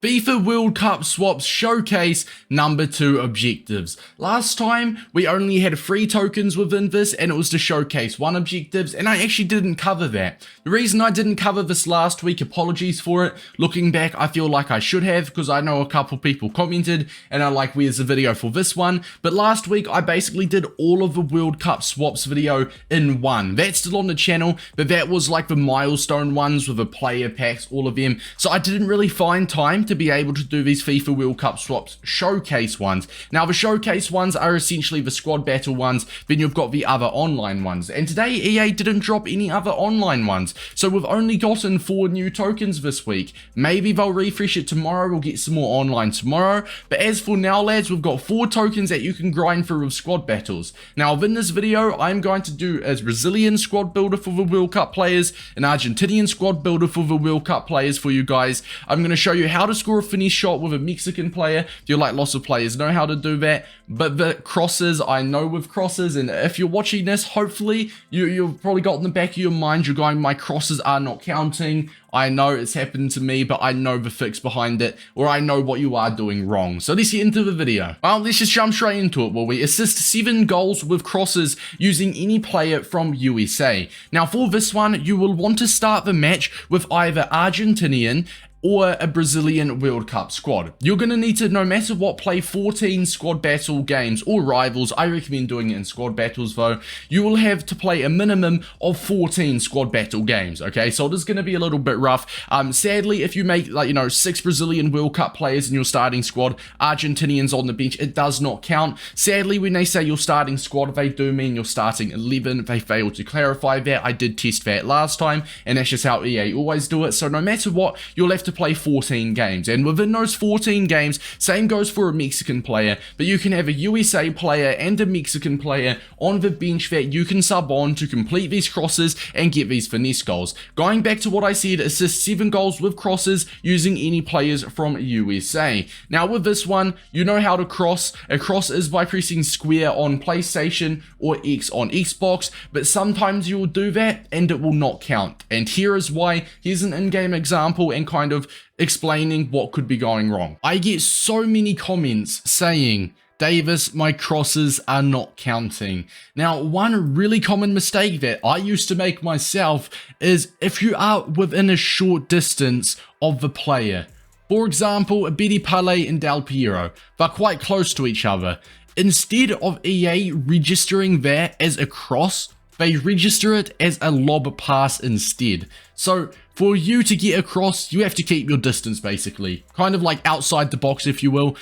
FIFA World Cup Swaps Showcase number 2 objectives. Last time we only had 3 tokens within this and it was to showcase 1 objectives, and I actually didn't cover that. The reason I didn't cover this last week, apologies for it. Looking back, I feel like I should have, because I know a couple people commented and are like, where's the video for this one? But last week I basically did all of the World Cup Swaps video in one. That's still on the channel, but that was like the milestone ones with the player packs, all of them. So I didn't really find time to be able to do these FIFA World Cup Swaps showcase ones. Now the showcase ones are essentially the squad battle ones, then you've got the other online ones, and today EA didn't drop any other online ones, so we've only gotten 4 new tokens this week. Maybe they'll refresh it tomorrow, we'll get some more online tomorrow, but as for now lads, we've got 4 tokens that you can grind through with squad battles. Now within this video, I'm going to do a Brazilian squad builder for the World Cup players, an Argentinian squad builder for the World Cup players for you guys. I'm going to show you how to score a Finesse shot with a Mexican player. Do you like lots of players know how to do that? But the crosses, I know with crosses, and if you're watching this, hopefully you've probably got in the back of your mind, you're going, my crosses are not counting. I know it's happened to me, but I know the fix behind it, or I know what you are doing wrong. So let's get into the video. Well, let's just jump straight into it, will we? Assist 7 goals with crosses using any player from USA. Now for this one, you will want to start the match with either Argentinian or a Brazilian World Cup squad. You're going to need to, no matter what, play 14 squad battle games or rivals. I recommend doing it in squad battles though. You will have to play a minimum of 14 squad battle games, okay? So it is going to be a little bit rough. Sadly, if you make, like, 6 Brazilian World Cup players in your starting squad, Argentinians on the bench, it does not count. Sadly, when they say your starting squad, they do mean your starting 11. They failed to clarify that. I did test that last time, and that's just how EA always do it. So no matter what, you'll have to play 14 games, and within those 14 games, same goes for a Mexican player, but you can have a USA player and a Mexican player on the bench that you can sub on to complete these crosses and get these finesse goals. Going back to what I said, assist 7 goals with crosses using any players from USA. Now with this one, you know how to cross. A cross is by pressing square on PlayStation or X on Xbox, but sometimes you will do that and it will not count, and here is why. Here's an in-game example and kind of explaining what could be going wrong. I get so many comments saying, Davis, my crosses are not counting. Now, one really common mistake that I used to make myself is if you are within a short distance of the player. For example, Betty Pale and Del Piero, they're quite close to each other. Instead of EA registering that as a cross, they register it as a lob pass instead. So for you to get across, you have to keep your distance basically. Kind of like outside the box, if you will.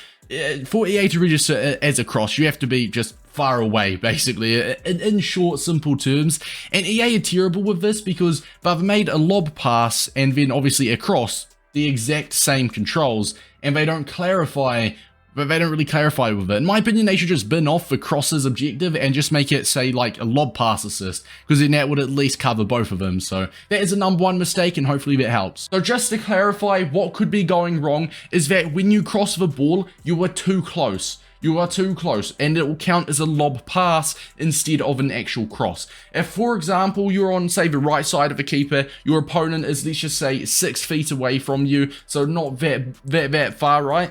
For EA to register it as a cross, you have to be just far away, basically, in short, simple terms. And EA are terrible with this because they've made a lob pass and then obviously a cross, the exact same controls, and they don't clarify. But they don't really clarify with it. In my opinion, they should just bin off the crosses objective and just make it say like a lob pass assist, because then that would at least cover both of them. So that is a number 1 mistake, and hopefully that helps. So just to clarify, what could be going wrong is that when you cross the ball, you are too close. You are too close, and it will count as a lob pass instead of an actual cross. If, for example, you're on, say, the right side of a keeper, your opponent is, let's just say, 6 feet away from you, so not that far, right?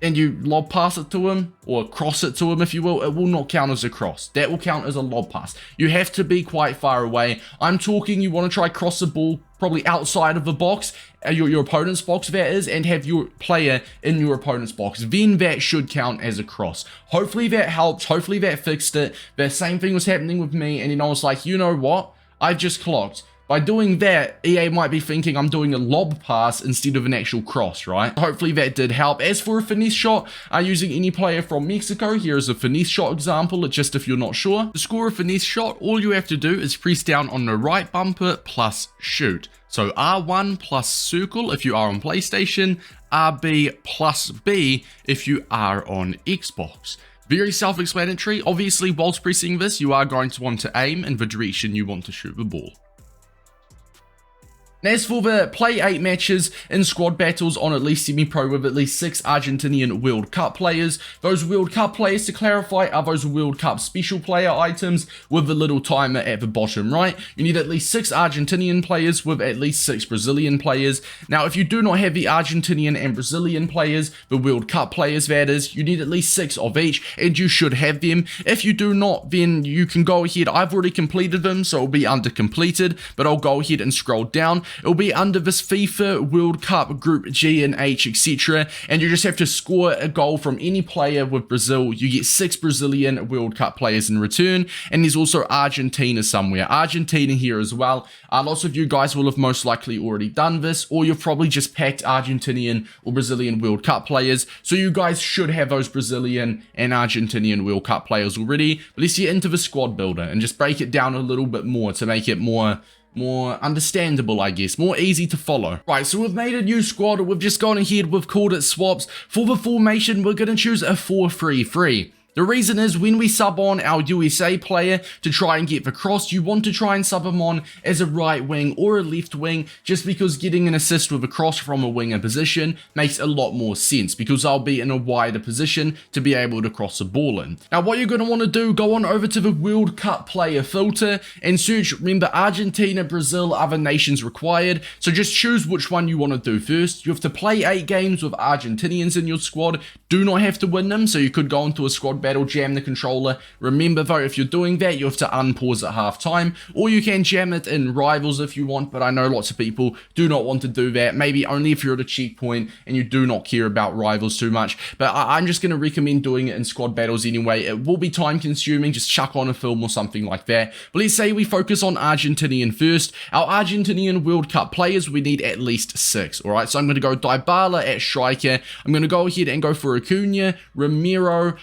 And you lob pass it to him, or cross it to him if you will, it will not count as a cross. That will count as a lob pass. You have to be quite far away. I'm talking you want to try cross the ball probably outside of the box, your opponent's box that is, and have your player in your opponent's box. Then that should count as a cross. Hopefully that helps. Hopefully that fixed it. The same thing was happening with me, and then I was like, you know what? I've just clocked. By doing that, EA might be thinking I'm doing a lob pass instead of an actual cross, right? Hopefully that did help. As for a finesse shot, using any player from Mexico, here is a finesse shot example, just if you're not sure. To score a finesse shot, all you have to do is press down on the right bumper plus shoot. So R1 plus circle if you are on PlayStation, RB plus B if you are on Xbox. Very self-explanatory. Obviously, whilst pressing this, you are going to want to aim in the direction you want to shoot the ball. And as for the play 8 matches in squad battles on at least semi-pro with at least 6 Argentinian World Cup players, those World Cup players, to clarify, are those World Cup special player items with the little timer at the bottom right. You need at least 6 Argentinian players with at least 6 Brazilian players. Now, if you do not have the Argentinian and Brazilian players, the World Cup players that is, you need at least 6 of each, and you should have them. If you do not, then you can go ahead. I've already completed them, so it'll be under completed, but I'll go ahead and scroll down. It'll be under this FIFA World Cup Group G and H, etc. And you just have to score a goal from any player with Brazil. You get 6 Brazilian World Cup players in return. And there's also Argentina somewhere. Argentina here as well. Lots of you guys will have most likely already done this, or you've probably just packed Argentinian or Brazilian World Cup players. So you guys should have those Brazilian and Argentinian World Cup players already. But let's get into the squad builder and just break it down a little bit more to make it more understandable, I guess, more easy to follow. Right, so we've made a new squad. We've just gone ahead, we've called it SWAPS. For the formation, we're going to choose a 4-3-3. The reason is when we sub on our USA player to try and get the cross, you want to try and sub him on as a right wing or a left wing, just because getting an assist with a cross from a winger position makes a lot more sense, because I'll be in a wider position to be able to cross the ball in. Now what you're going to want to do, go on over to the World Cup player filter and search, remember, Argentina, Brazil, other nations required, so just choose which one you want to do first. You have to play 8 games with Argentinians in your squad, do not have to win them, so you could go into a squad battle, jam the controller. Remember though, if you're doing that, you have to unpause at half time, or you can jam it in rivals if you want, but I know lots of people do not want to do that, maybe only if you're at a checkpoint and you do not care about rivals too much, but I'm just going to recommend doing it in squad battles anyway. It will be time consuming, just chuck on a film or something like that. But let's say we focus on Argentinian first. Our Argentinian World Cup players, we need at least 6, alright, so I'm going to go Dybala at striker, I'm going to go ahead and go for Acuna, Ramiro,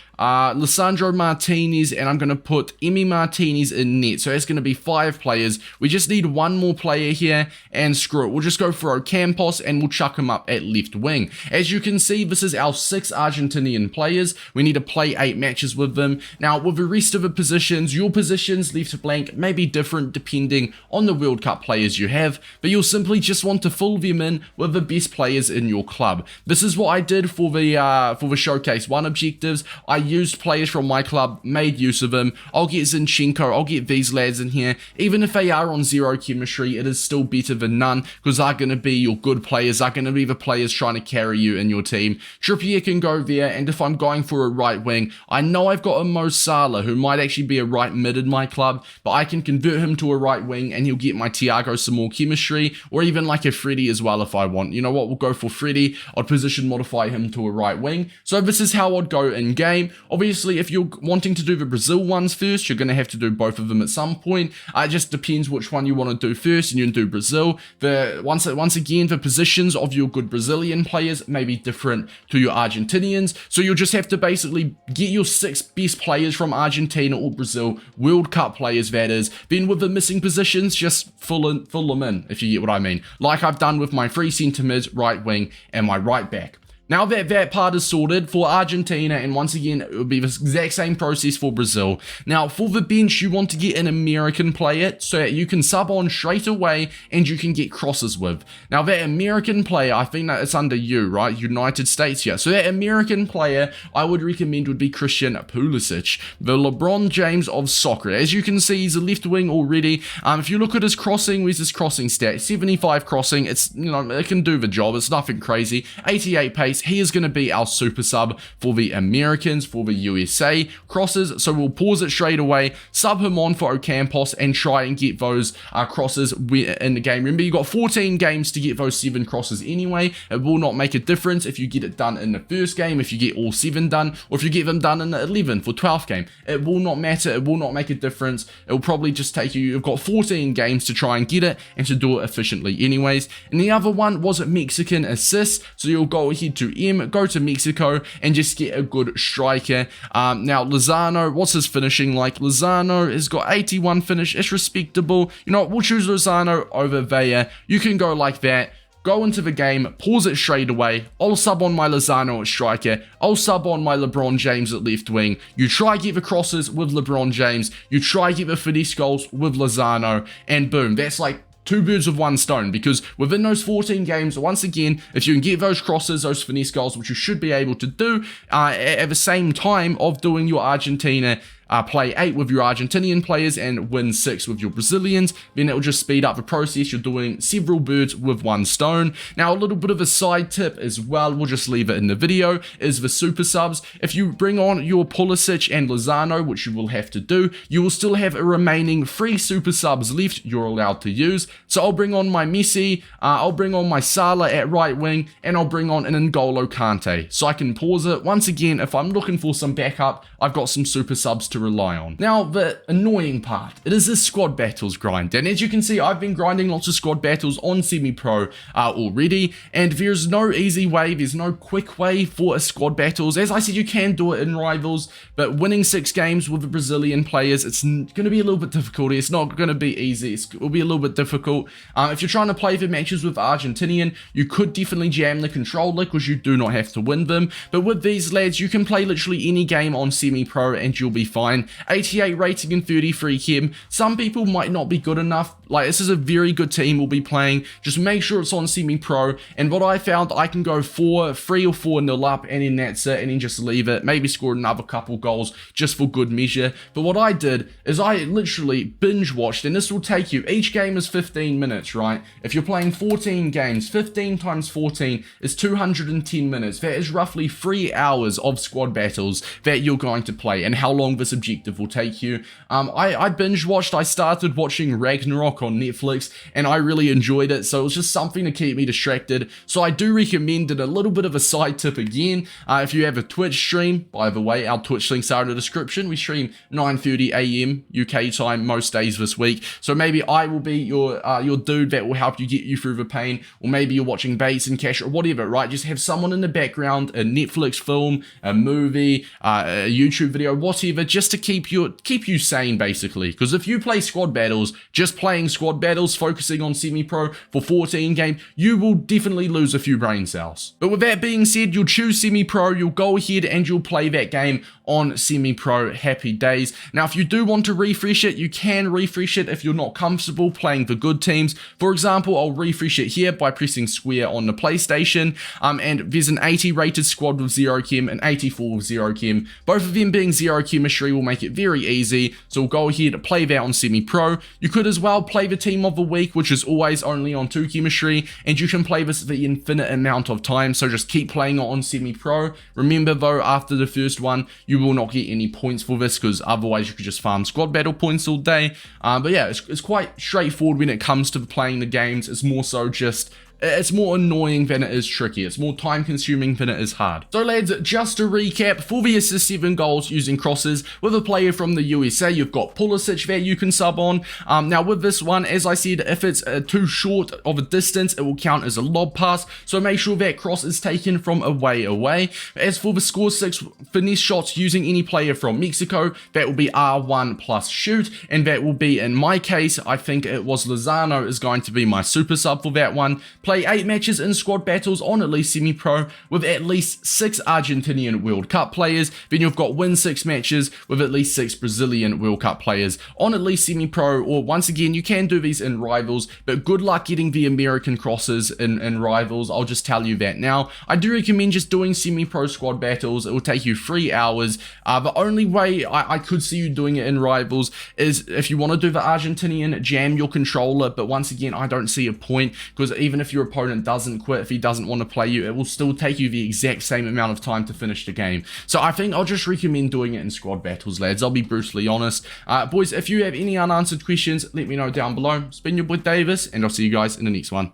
Lisandro Martinez, and I'm going to put Emi Martinez in net. So that's going to be 5 players. We just need one more player here, and screw it, we'll just go for Ocampos and we'll chuck him up at left wing. As you can see, this is our 6 Argentinian players. We need to play 8 matches with them. Now with the rest of the positions, your positions left blank may be different depending on the World Cup players you have, but you'll simply just want to fill them in with the best players in your club. This is what I did for the Showcase 1 objectives. I used players from my club, made use of them. I'll get Zinchenko, I'll get these lads in here. Even if they are on 0 chemistry, it is still better than none, because they're going to be your good players, they're going to be the players trying to carry you in your team. Trippier can go there, and if I'm going for a right wing, I know I've got a Mo Salah, who might actually be a right mid in my club, but I can convert him to a right wing, and he'll get my Thiago some more chemistry, or even like a Freddy as well if I want. You know what, we'll go for Freddy. I'd position modify him to a right wing. So this is how I'd go in game. Obviously, if you're wanting to do the Brazil ones first, you're going to have to do both of them at some point. It just depends which one you want to do first, and you can do Brazil. Once again, the positions of your good Brazilian players may be different to your Argentinians, so you'll just have to basically get your 6 best players from Argentina or Brazil, World Cup players that is, then with the missing positions, just fill them in, if you get what I mean, like I've done with my 3 centre mids, right wing, and my right back. Now that part is sorted for Argentina, and once again, it will be the exact same process for Brazil. Now, for the bench, you want to get an American player so that you can sub on straight away and you can get crosses with. Now, that American player, I think that it's under you, right? United States here. So that American player I would recommend would be Christian Pulisic, the LeBron James of soccer. As you can see, he's a left wing already. If you look at his crossing, where's his crossing stat? 75 crossing. It's, you know, it can do the job. It's nothing crazy. 88 pace. He is going to be our super sub for the Americans, for the USA crosses. So we'll pause it straight away, sub him on for Ocampos, and try and get those crosses in the game. Remember, you got 14 games to get those 7 crosses anyway. It will not make a difference if you get it done in the first game, if you get all 7 done, or if you get them done in the 11th or 12th game. It will not matter. It will not make a difference. It will probably just take you, you've got 14 games to try and get it and to do it efficiently anyways. And the other one was Mexican assists. So you'll go ahead to M, go to Mexico, and just get a good striker. Now Lozano, what's his finishing like? Lozano has got 81 finish. It's respectable. You know what, we'll choose Lozano over Villa. You can go like that. Go into the game, pause it straight away. I'll sub on my Lozano at striker. I'll sub on my LeBron James at left wing. You try get the crosses with LeBron James. You try get the finesse goals with Lozano, and boom, that's like two birds with one stone, because within those 14 games, once again, if you can get those crosses, those finesse goals, which you should be able to do at the same time of doing your Argentina play 8 with your Argentinian players and win 6 with your Brazilians, then it will just speed up the process. You're doing several birds with one stone. Now, a little bit of a side tip as well, we'll just leave it in the video, is the super subs. If you bring on your Pulisic and Lozano, which you will have to do, you will still have a remaining 3 super subs left you're allowed to use. So I'll bring on my Messi, I'll bring on my Salah at right wing, and I'll bring on an N'Golo Kante. So I can pause it. Once again, if I'm looking for some backup, I've got some super subs to rely on. Now, the annoying part, it is this squad battles grind, and as you can see, I've been grinding lots of squad battles on semi-pro already, and there's no easy way, there's no quick way for a squad battles. As I said, you can do it in rivals, but winning 6 games with the Brazilian players, it's going to be a little bit difficult. It's not going to be easy. It will be a little bit difficult. If you're trying to play for matches with Argentinian, you could definitely jam the controller because you do not have to win them, but with these lads, you can play literally any game on semi-pro and you'll be fine. 88 rating and 33 chem. Some people might not be good enough. Like, this is a very good team we'll be playing. Just make sure it's on semi-pro, and what I found, I can go 3 or 4-0 up, and then that's it, and then just leave it. Maybe score another couple goals just for good measure. But what I did is I literally binge watched, and this will take you, each game is 15 minutes, right? If you're playing 14 games, 15 times 14 is 210 minutes. That is roughly 3 hours of squad battles that you're going to play, and how long this objective will take you. I binge watched. I started watching Ragnarok on Netflix, and I really enjoyed it, so it was just something to keep me distracted. So I do recommend it. A little bit of a side tip again, if you have a Twitch stream, by the way, our Twitch links are in the description. We stream 9:30 AM UK time most days this week, so maybe I will be your dude that will help you get you through the pain, or maybe you're watching Bates and Cash or whatever, right? Just have someone in the background, a Netflix film, a movie, a YouTube video, whatever, just to keep you sane, basically. Because if you play squad battles, just playing squad battles, focusing on semi-pro for 14 games, you will definitely lose a few brain cells. But with that being said, you'll choose semi-pro, you'll go ahead and you'll play that game on semi-pro. Happy days. Now, if you do want to refresh it, you can refresh it if you're not comfortable playing the good teams. For example, I'll refresh it here by pressing square on the PlayStation, and there's an 80 rated squad with 0 chem and 84 with 0 chem. Both of them being 0 chemistry will make it very easy, so we'll go ahead and play that on semi-pro. You could as well play the team of the week, which is always only on 2 chemistry, and you can play this the infinite amount of time, so just keep playing it on semi-pro. Remember though, after the first one, you will not get any points for this, because otherwise you could just farm squad battle points all day. But yeah, it's quite straightforward when it comes to playing the games. It's more so just, it's more annoying than it is tricky. It's more time consuming than it is hard. So lads, just to recap, for the assist 7 goals using crosses with a player from the USA, you've got Pulisic that you can sub on. Now with this one, as I said, if it's too short of a distance, it will count as a lob pass, so make sure that cross is taken from away. As for the score 6 finesse shots using any player from Mexico, that will be R1 plus shoot, and that will be, in my case, I think it was Lozano is going to be my super sub for that one. Play 8 matches in squad battles on at least semi-pro with at least 6 Argentinian World Cup players. Then you've got win 6 matches with at least 6 Brazilian World Cup players on at least semi-pro, or once again, you can do these in rivals, but good luck getting the American crosses in rivals. I'll just tell you that now. I do recommend just doing semi-pro squad battles. It will take you 3 hours. The only way I could see you doing it in rivals is if you want to do the Argentinian, jam your controller, but once again, I don't see a point, because even if your opponent doesn't quit, if he doesn't want to play you, it will still take you the exact same amount of time to finish the game. So I think I'll just recommend doing it in squad battles, lads. I'll be brutally honest. Boys, if you have any unanswered questions, let me know down below. It's been your boy Davis, and I'll see you guys in the next one.